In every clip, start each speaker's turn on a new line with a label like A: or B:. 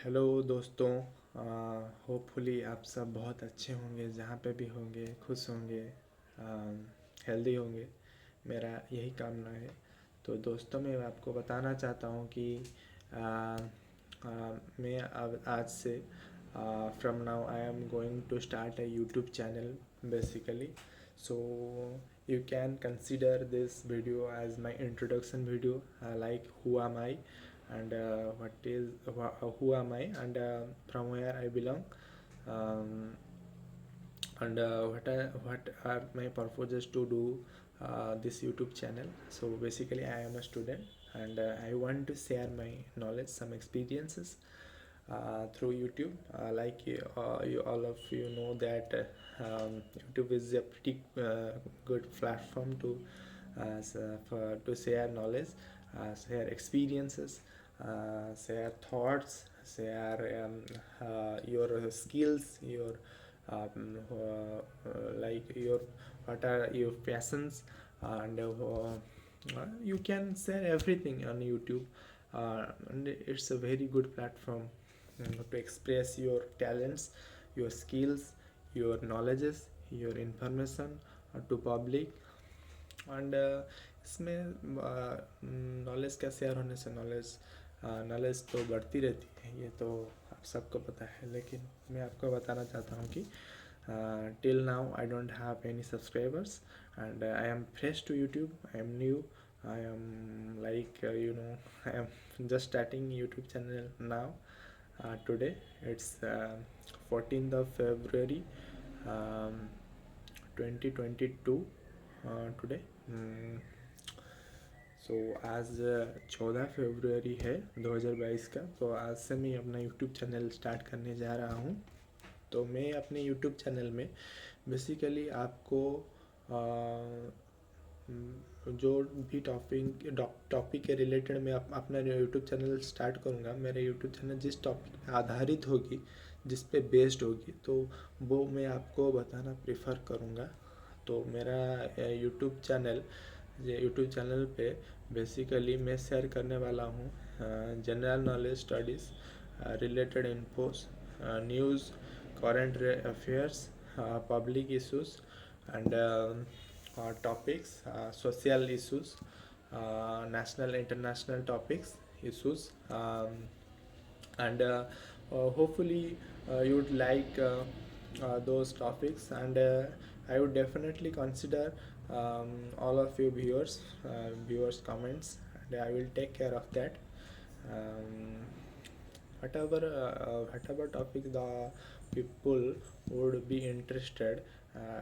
A: Hello दोस्तों। Hopefully आप सब बहुत अच्छे होंगे, जहाँ पे भी होंगे खुश होंगे, हेल्दी होंगे। मेरा यही कामना है। तो दोस्तों, मैं आपको बताना चाहता हूँ कि आ, मैं अब आज से from now I am going to start a YouTube channel basically. So you can consider this video as my introduction video, like who am I, and who am I, and from where I belong, um, and what are my purposes to do this YouTube channel. So basically I am a student, and I want to share my knowledge, some experiences through YouTube. You all of you know that YouTube is a pretty good platform to to share knowledge, share experiences, share thoughts, share your skills, your like your what are your passions, and you can share everything on YouTube. And it's a very good platform to express your talents, your skills, your knowledges, your information to public. And इसमें knowledge का share होने से knowledge तो बढ़ती रहती है, ये तो आप सबको पता है। लेकिन मैं आपको बताना चाहता हूँ कि till now I don't have any subscribers, and I am fresh to YouTube, I am new, I am like I am just starting YouTube channel now. Today it's 14th of February, 2022 today. So आज 14 फरवरी है 2022 का. तो आज से मैं अपना YouTube channel start करने जा रहा हूँ. तो मैं अपने यूट्यूब चैनल में बेसिकली आपको जो भी टॉपिक के रिलेटेड मैं अपना यूट्यूब चैनल स्टार्ट करूँगा, मेरा यूट्यूब चैनल जिस टॉपिक पे आधारित होगी, जिस पे बेस्ड होगी, तो वो मैं आपको बताना प्रेफर करूँगा. तो मेरा यूट्यूब चैनल पे बेसिकली मैं शेयर करने वाला हूँ general knowledge, studies, related infos, news, current affairs, public issues, and topics, social issues, national international topics issues, and hopefully you would like those topics, and I would definitely consider all of you viewers comments, and I will take care of that. um, whatever topic the people would be interested,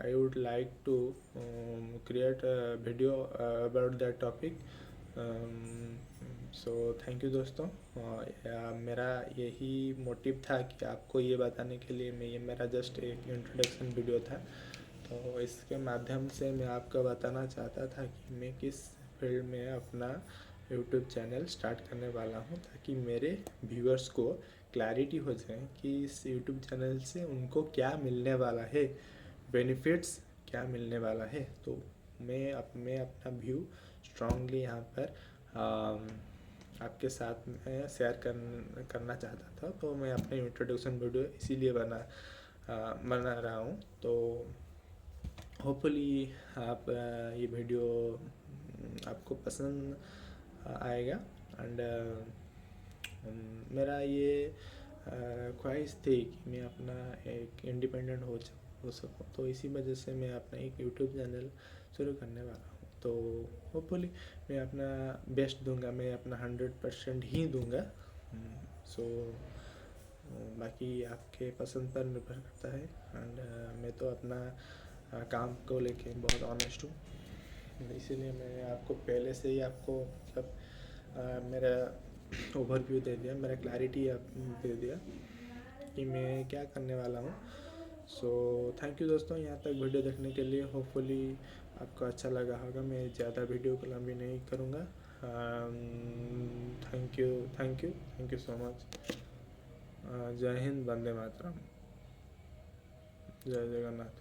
A: I would like to create a video about that topic. So thank you दोस्तों. मेरा यही motive था कि आपको ये बताने के लिए ये मेरा जस्ट एक इंट्रोडक्शन वीडियो था. तो इसके माध्यम से मैं आपको बताना चाहता था कि मैं किस फील्ड में अपना यूट्यूब चैनल स्टार्ट करने वाला हूँ, ताकि मेरे व्यूअर्स को क्लैरिटी हो जाए कि इस यूट्यूब चैनल से उनको क्या मिलने वाला है, बेनिफिट्स क्या मिलने वाला है. तो मैं अपना व्यू स्ट्रांगली यहाँ पर आपके साथ में शेयर करना चाहता था. तो मैं अपने इंट्रोडक्शन वीडियो इसीलिए बना रहा हूँ. तो होपफुली आप ये वीडियो आपको पसंद आएगा. एंड मेरा ये ख्वाहिश थी कि मैं अपना एक इंडिपेंडेंट हो सकूँ. तो इसी वजह से मैं अपना एक यूट्यूब चैनल शुरू करने वाला हूँ. तो होपफुली मैं अपना बेस्ट दूंगा, मैं अपना 100% ही दूंगा. सो बाकी आपके पसंद पर निर्भर करता है. एंड मैं तो अपना काम को लेके बहुत ऑनेस्ट हूँ, इसीलिए मैं आपको पहले से ही आपको मतलब मेरा ओवरव्यू दे दिया, मेरा क्लैरिटी दे दिया कि मैं क्या करने वाला हूँ. सो थैंक यू दोस्तों, यहाँ तक वीडियो देखने के लिए. होपफुली आपको अच्छा लगा होगा. मैं ज़्यादा वीडियो को लंबी नहीं करूँगा. Thank you so much. जय हिंद, वंदे मातरम, जय जगन्नाथ.